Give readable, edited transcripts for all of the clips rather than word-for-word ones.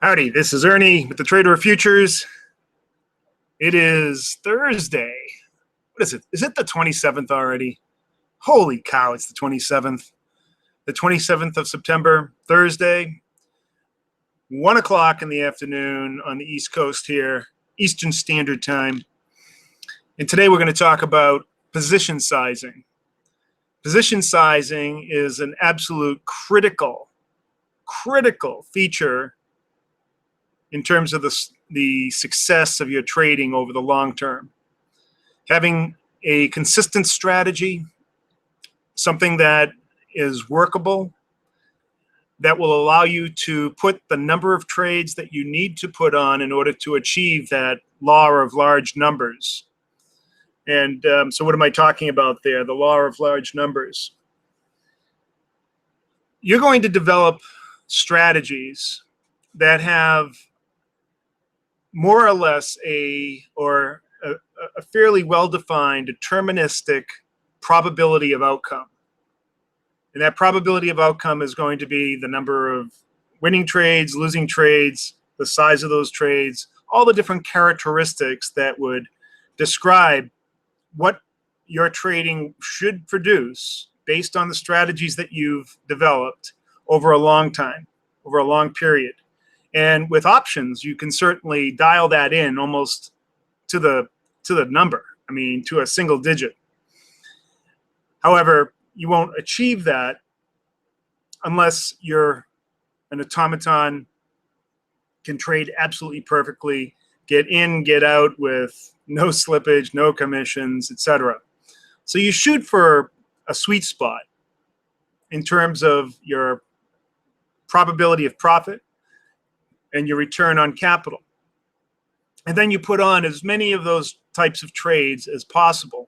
Howdy, this is Ernie with the Trader of Futures. It is Thursday. What is it? Is it the 27th already? Holy cow, it's the 27th. The 27th of September, Thursday, 1 o'clock in the afternoon on the East Coast here, Eastern Standard Time. And today we're going to talk about position sizing. Position sizing is an absolute critical feature in terms of the success of your trading over the long term. Having a consistent strategy, something that is workable, that will allow you to put the number of trades that you need to put on in order to achieve that law of large numbers. And so what am I talking about there? The law of large numbers. You're going to develop strategies that have more or less a fairly well-defined deterministic probability of outcome. And that probability of outcome is going to be the number of winning trades, losing trades, the size of those trades, all the different characteristics that would describe what your trading should produce based on the strategies that you've developed over a long time, over a long period. And with options, you can certainly dial that in almost to the number. I mean, to a single digit. However, you won't achieve that unless you're an automaton, can trade absolutely perfectly, get in, get out with no slippage, no commissions, etc. So you shoot for a sweet spot in terms of your probability of profit and your return on capital. And then you put on as many of those types of trades as possible.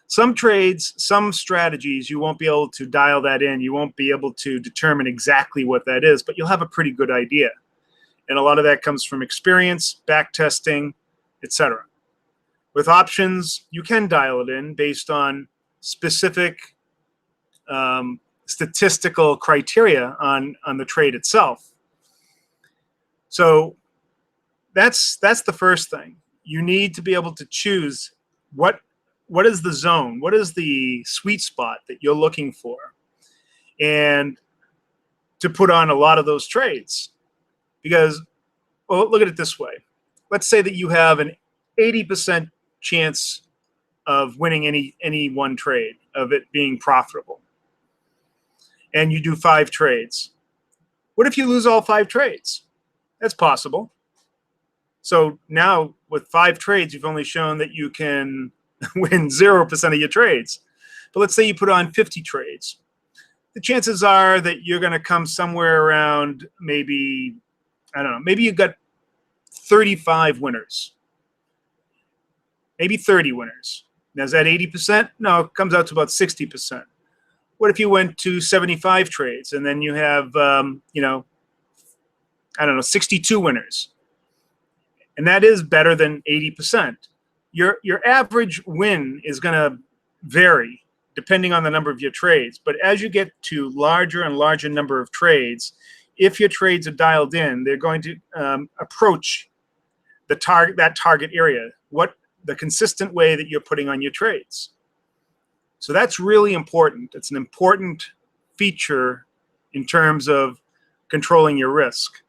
Some trades, some strategies, you won't be able to dial that in. You won't be able to determine exactly what that is, but you'll have a pretty good idea. And a lot of that comes from experience, back testing, etc. With options, you can dial it in based on specific statistical criteria on the trade itself. So that's the first thing. You need to be able to choose what is the zone, what is the sweet spot that you're looking for, and to put on a lot of those trades. Because, well, look at it this way. Let's say that you have an 80% chance of winning any one trade, of it being profitable, and you do 5 trades. What if you lose all 5 trades? That's possible. So now with 5 trades, you've only shown that you can win 0% of your trades. But let's say you put on 50 trades. The chances are that you're going to come somewhere around maybe, I don't know, maybe you've got 35 winners. Maybe 30 winners. Now, is that 80%? No, it comes out to about 60%. What if you went to 75 trades and then you have, I don't know, 62 winners? And that is better than 80%. Your average win is going to vary depending on the number of your trades. But as you get to larger and larger number of trades, if your trades are dialed in, they're going to approach that target area, the consistent way that you're putting on your trades. So that's really important. It's an important feature in terms of controlling your risk.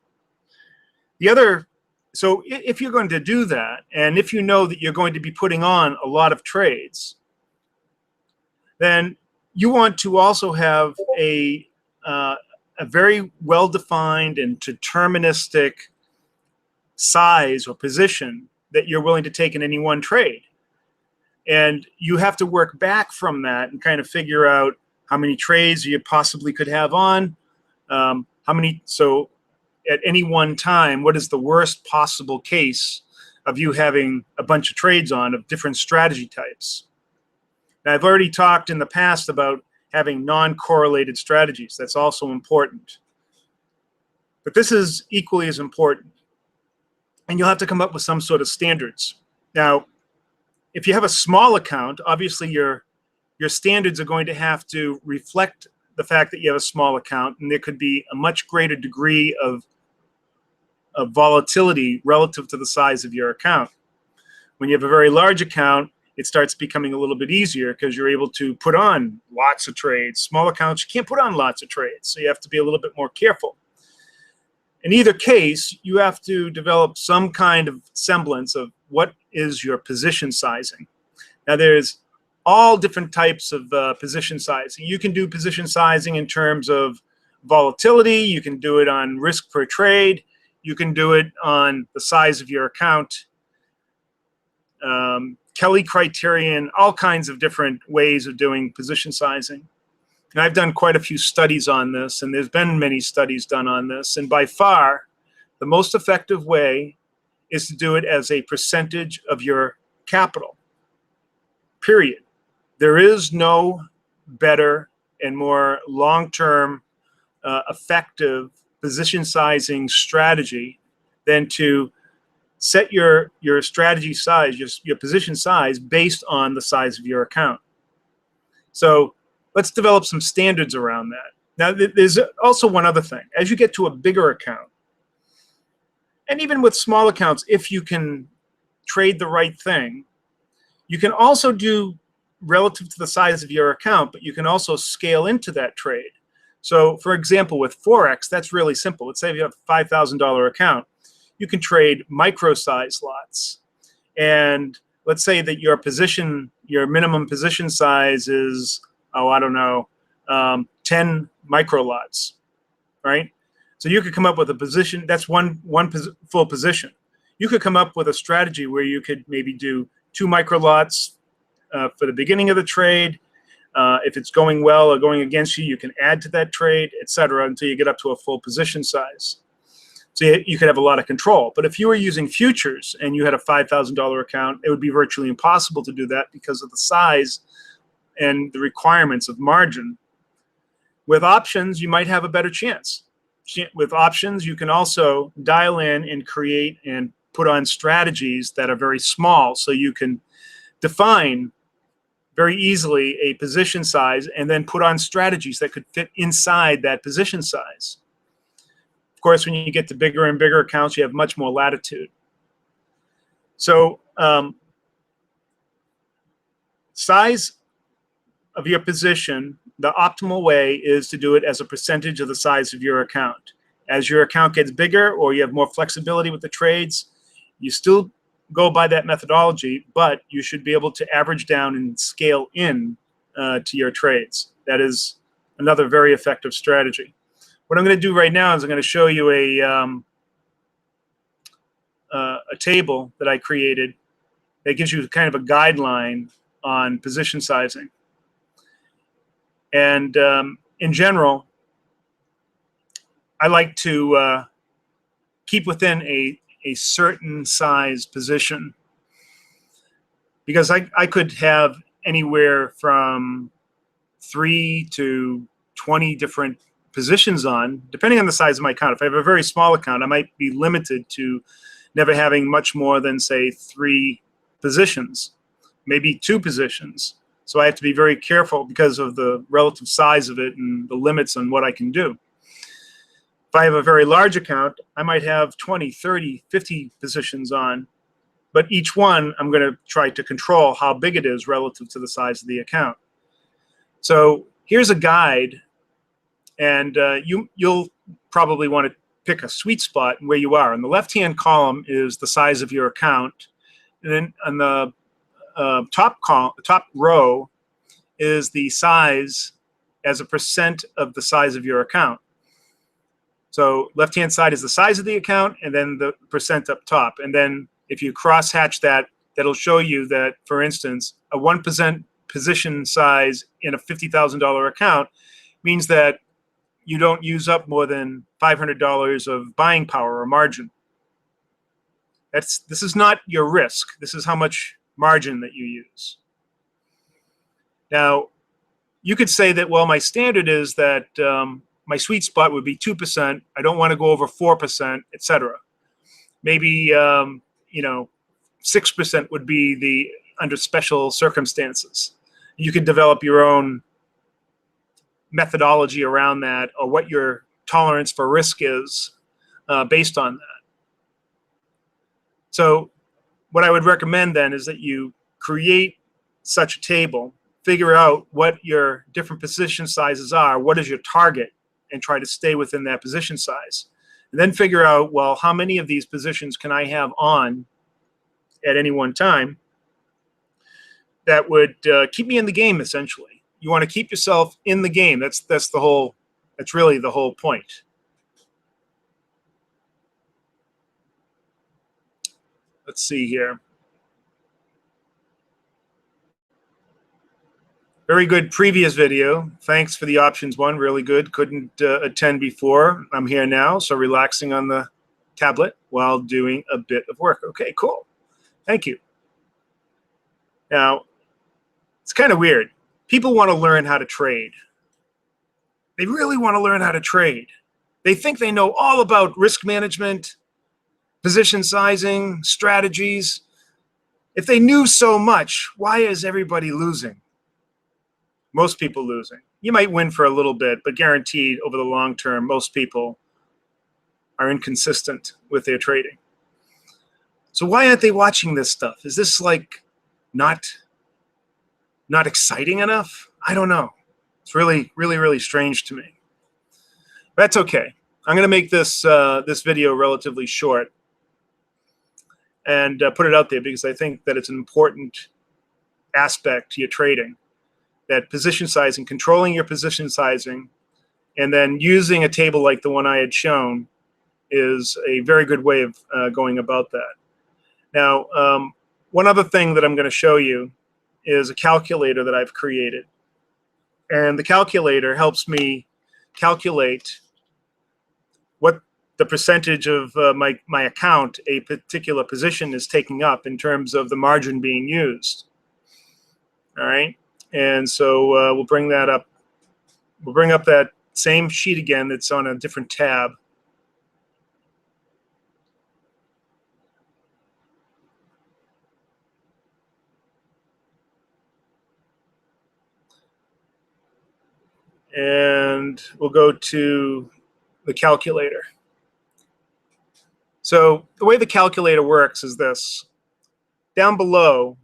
So if you're going to do that, and if you know that you're going to be putting on a lot of trades, then you want to also have a very well-defined and deterministic size or position that you're willing to take in any one trade. And you have to work back from that and kind of figure out how many trades you possibly could have on, so at any one time, what is the worst possible case of you having a bunch of trades on of different strategy types. Now, I've already talked in the past about having non-correlated strategies. That's also important. But this is equally as important. And you'll have to come up with some sort of standards. Now, if you have a small account, obviously your standards are going to have to reflect the fact that you have a small account, and there could be a much greater degree of of volatility relative to the size of your account. When you have a very large account, it starts becoming a little bit easier because you're able to put on lots of trades. Small accounts, you can't put on lots of trades, so you have to be a little bit more careful. In either case, you have to develop some kind of semblance of what is your position sizing. Now, there's all different types of position sizing. You can do position sizing in terms of volatility. You can do it on risk per trade. You can do it on the size of your account. Kelly criterion, all kinds of different ways of doing position sizing. And I've done quite a few studies on this, and there's been many studies done on this. And by far, the most effective way is to do it as a percentage of your capital, period. There is no better and more long-term effective position sizing strategy than to set your strategy size, your position size based on the size of your account. So let's develop some standards around that. Now, there's also one other thing. As you get to a bigger account, and even with small accounts, if you can trade the right thing, you can also do relative to the size of your account, but you can also scale into that trade. So, for example, with Forex, that's really simple. Let's say you have a $5,000 account. You can trade micro-size lots. And let's say that your minimum position size is, I don't know, 10 micro lots, right? So you could come up with a position, that's one full position. You could come up with a strategy where you could maybe do 2 micro lots for the beginning of the trade. If it's going well or going against you, you can add to that trade, etc., until you get up to a full position size. So you could have a lot of control. But if you were using futures and you had a $5,000 account, it would be virtually impossible to do that because of the size and the requirements of margin. With options, you might have a better chance. With options, you can also dial in and create and put on strategies that are very small, so you can define very easily a position size and then put on strategies that could fit inside that position size. Of course, when you get to bigger and bigger accounts, you have much more latitude. So size of your position, the optimal way is to do it as a percentage of the size of your account. As your account gets bigger or you have more flexibility with the trades, you still go by that methodology, but you should be able to average down and scale in to your trades. That is another very effective strategy. What I'm going to do right now is I'm going to show you a table that I created that gives you kind of a guideline on position sizing. And in general, I like to keep within a certain size position, because I could have anywhere from 3 to 20 different positions on, depending on the size of my account. If I have a very small account, I might be limited to never having much more than, say, 3 positions, maybe 2 positions. So I have to be very careful because of the relative size of it and the limits on what I can do. If I have a very large account, I might have 20, 30, 50 positions on, but each one I'm going to try to control how big it is relative to the size of the account. So here's a guide, and you'll probably want to pick a sweet spot where you are. In the left-hand column is the size of your account, and then on the top row is the size as a percent of the size of your account. So left-hand side is the size of the account, and then the percent up top. And then if you cross-hatch that, that'll show you that, for instance, a 1% position size in a $50,000 account means that you don't use up more than $500 of buying power or margin. This is not your risk. This is how much margin that you use. Now, you could say that, well, my standard is that my sweet spot would be 2%. I don't want to go over 4%, etc. Maybe 6% would be the under special circumstances. You could develop your own methodology around that, or what your tolerance for risk is based on that. So what I would recommend then is that you create such a table, figure out what your different position sizes are, what is your target, and try to stay within that position size. And then figure out, well, how many of these positions can I have on at any one time that would keep me in the game, essentially. You want to keep yourself in the game. That's really the whole point. Let's see here. Very good previous video. Thanks for the options one. Really good. Couldn't attend before. I'm here now, so relaxing on the tablet while doing a bit of work. Okay, cool. Thank you. Now, it's kind of weird. People want to learn how to trade. They really want to learn how to trade. They think they know all about risk management, position sizing, strategies. If they knew so much, why is everybody losing? Most people losing. You might win for a little bit, but guaranteed over the long term, most people are inconsistent with their trading. So why aren't they watching this stuff? Is this like not exciting enough? I don't know. It's really, really, really strange to me. That's okay. I'm going to make this this video relatively short and put it out there because I think that it's an important aspect to your trading. That position sizing, controlling your position sizing, and then using a table like the one I had shown is a very good way of going about that. Now, one other thing that I'm going to show you is a calculator that I've created. And the calculator helps me calculate what the percentage of my account a particular position is taking up in terms of the margin being used. All right. And so we'll bring that up. We'll bring up that same sheet again that's on a different tab. And we'll go to the calculator. So the way the calculator works is this. Down below,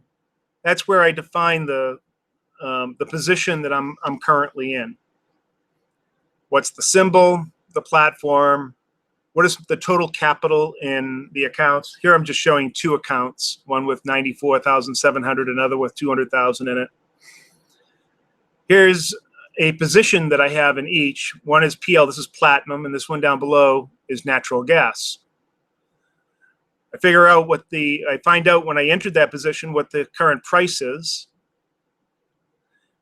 that's where I define the position that I'm currently in. What's the symbol, the platform, what is the total capital in the accounts? Here I'm just showing two accounts, one with 94,700, another with 200,000 in it. Here's a position that I have in each. One is PL, this is platinum, and this one down below is natural gas. I figure out I find out when I entered that position what the current price is.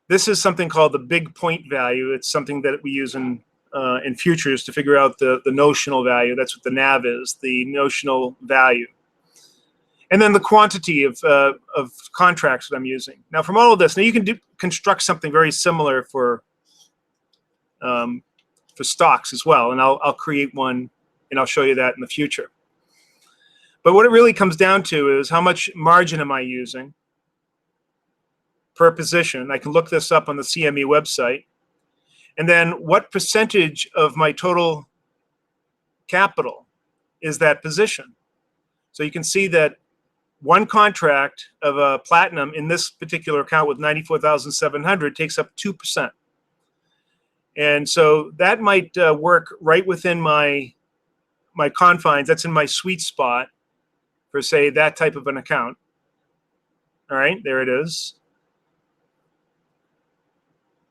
This is something called the big point value. It's something that we use in futures to figure out the notional value. That's what the NAV is, the notional value. And then the quantity of contracts that I'm using. Now, from all of this, now you can construct something very similar for stocks as well. And I'll create one, and I'll show you that in the future. But what it really comes down to is how much margin am I using per position. I can look this up on the CME website. And then what percentage of my total capital is that position? So you can see that one contract of a platinum in this particular account with 94,700 takes up 2%. And so that might work right within my confines. That's in my sweet spot for, say, that type of an account. All right, there it is.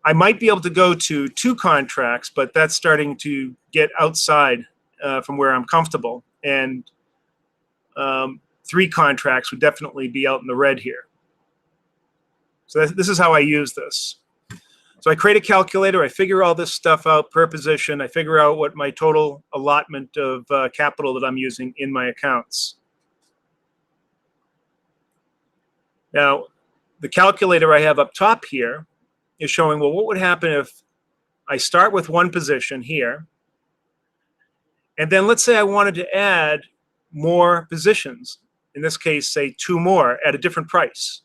I might be able to go to 2 contracts, but that's starting to get outside from where I'm comfortable. And 3 contracts would definitely be out in the red here. So this is how I use this. So I create a calculator. I figure all this stuff out per position. I figure out what my total allotment of capital that I'm using in my accounts. Now, the calculator I have up top here is showing, well, what would happen if I start with one position here, and then let's say I wanted to add more positions. In this case, say 2 more at a different price.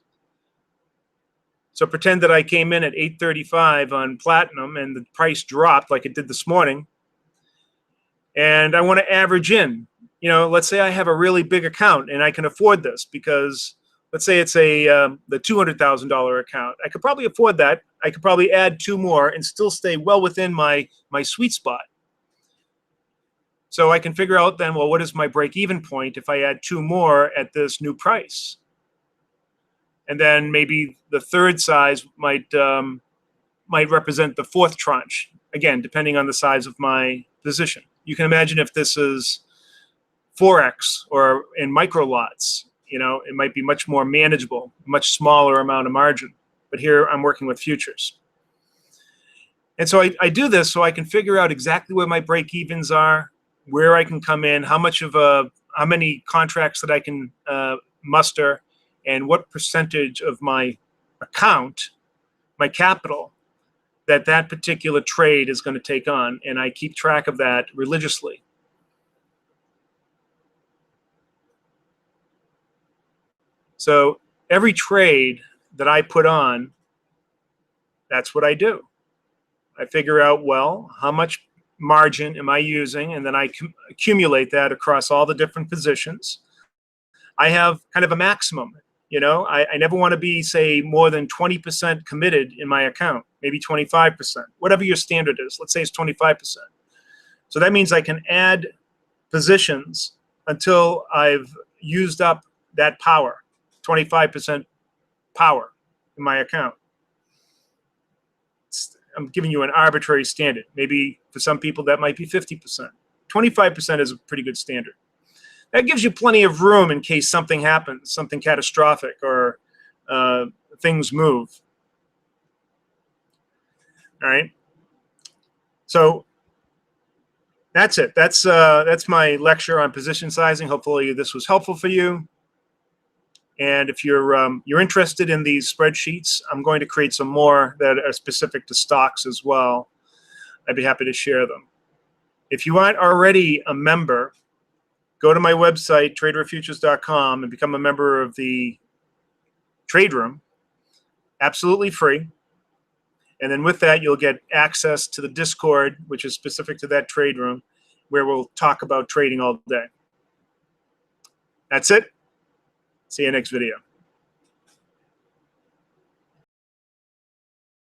So pretend that I came in at 835 on platinum and the price dropped like it did this morning, and I want to average in let's say I have a really big account and I can afford this because let's say it's the $200,000 account. I could probably afford that. I could probably add 2 more and still stay well within my sweet spot. So I can figure out then, well, what is my break-even point if I add 2 more at this new price? And then maybe the third size might represent the 4th tranche, again, depending on the size of my position. You can imagine if this is Forex or in micro lots, it might be much more manageable, much smaller amount of margin. But here I'm working with futures. And so I do this so I can figure out exactly where my break-evens are, where I can come in, how many contracts that I can muster, and what percentage of my account, my capital, that particular trade is going to take on. And I keep track of that religiously. So every trade that I put on, that's what I do. I figure out, well, how much margin am I using? And then I accumulate that across all the different positions. I have kind of a maximum. I never want to be, say, more than 20% committed in my account, maybe 25%, whatever your standard is. Let's say it's 25%. So that means I can add positions until I've used up that power, 25% power in my account. I'm giving you an arbitrary standard. Maybe for some people that might be 50%. 25% is a pretty good standard. That gives you plenty of room in case something happens, something catastrophic, or things move. All right. So that's it. That's my lecture on position sizing. Hopefully this was helpful for you. And if you're interested in these spreadsheets, I'm going to create some more that are specific to stocks as well. I'd be happy to share them. If you aren't already a member, go to my website, traderofutures.com, and become a member of the Trade Room, absolutely free. And then with that, you'll get access to the Discord, which is specific to that Trade Room, where we'll talk about trading all day. That's it. See you next video.